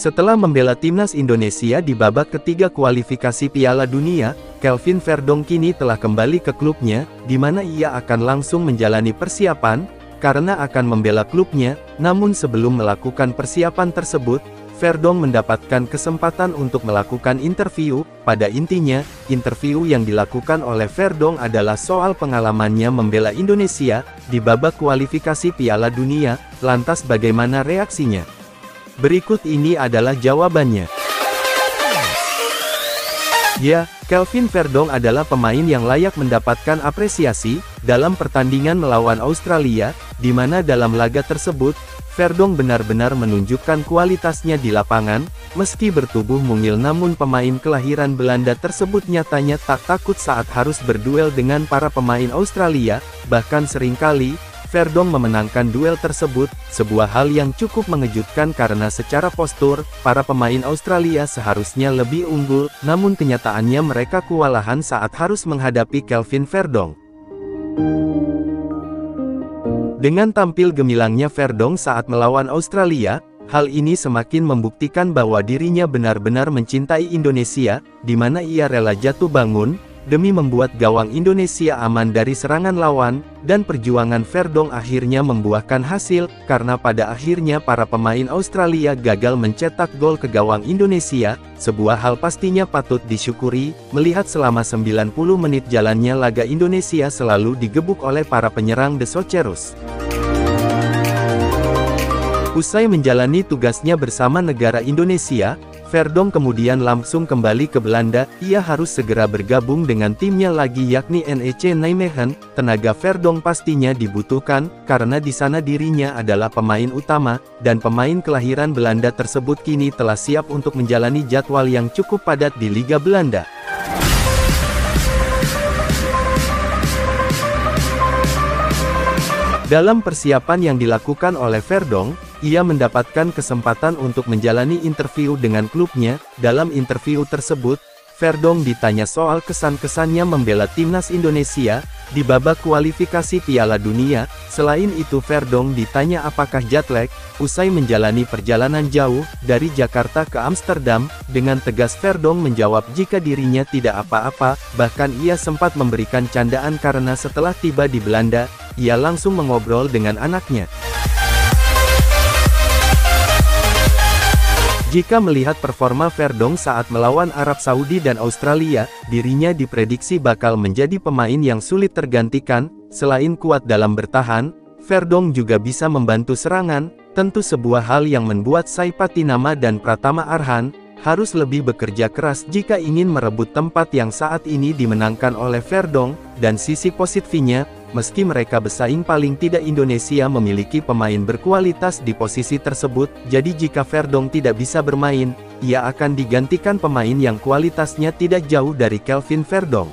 Setelah membela timnas Indonesia di babak ketiga kualifikasi Piala Dunia, Kelvin Verdonk kini telah kembali ke klubnya, di mana ia akan langsung menjalani persiapan, karena akan membela klubnya. Namun sebelum melakukan persiapan tersebut, Verdonk mendapatkan kesempatan untuk melakukan interview. Pada intinya, interview yang dilakukan oleh Verdonk adalah soal pengalamannya membela Indonesia di babak kualifikasi Piala Dunia. Lantas bagaimana reaksinya? Berikut ini adalah jawabannya. Ya, Kelvin Verdonk adalah pemain yang layak mendapatkan apresiasi dalam pertandingan melawan Australia, di mana dalam laga tersebut, Verdonk benar-benar menunjukkan kualitasnya di lapangan. Meski bertubuh mungil, namun pemain kelahiran Belanda tersebut nyatanya tak takut saat harus berduel dengan para pemain Australia. Bahkan seringkali Verdonk memenangkan duel tersebut, sebuah hal yang cukup mengejutkan karena secara postur, para pemain Australia seharusnya lebih unggul, namun kenyataannya mereka kewalahan saat harus menghadapi Kelvin Verdonk. Dengan tampil gemilangnya Verdonk saat melawan Australia, hal ini semakin membuktikan bahwa dirinya benar-benar mencintai Indonesia, di mana ia rela jatuh bangun demi membuat gawang Indonesia aman dari serangan lawan, dan perjuangan Verdonk akhirnya membuahkan hasil, karena pada akhirnya para pemain Australia gagal mencetak gol ke gawang Indonesia, sebuah hal pastinya patut disyukuri, melihat selama 90 menit jalannya laga Indonesia selalu digebuk oleh para penyerang The Socceroos. Usai menjalani tugasnya bersama negara Indonesia, Verdonk kemudian langsung kembali ke Belanda. Ia harus segera bergabung dengan timnya lagi, yakni NEC Nijmegen. Tenaga Verdonk pastinya dibutuhkan, karena di sana dirinya adalah pemain utama, dan pemain kelahiran Belanda tersebut kini telah siap untuk menjalani jadwal yang cukup padat di Liga Belanda. Dalam persiapan yang dilakukan oleh Verdonk, ia mendapatkan kesempatan untuk menjalani interview dengan klubnya. Dalam interview tersebut, Verdonk ditanya soal kesan-kesannya membela timnas Indonesia di babak kualifikasi Piala Dunia. Selain itu, Verdonk ditanya apakah jet lag usai menjalani perjalanan jauh dari Jakarta ke Amsterdam. Dengan tegas Verdonk menjawab jika dirinya tidak apa-apa, bahkan ia sempat memberikan candaan karena setelah tiba di Belanda, ia langsung mengobrol dengan anaknya. Jika melihat performa Verdonk saat melawan Arab Saudi dan Australia, dirinya diprediksi bakal menjadi pemain yang sulit tergantikan. Selain kuat dalam bertahan, Verdonk juga bisa membantu serangan, tentu sebuah hal yang membuat Saipatinama dan Pratama Arhan harus lebih bekerja keras jika ingin merebut tempat yang saat ini dimenangkan oleh Verdonk. Dan sisi positifnya, meski mereka bersaing, paling tidak Indonesia memiliki pemain berkualitas di posisi tersebut. Jadi jika Verdonk tidak bisa bermain, ia akan digantikan pemain yang kualitasnya tidak jauh dari Kelvin Verdonk.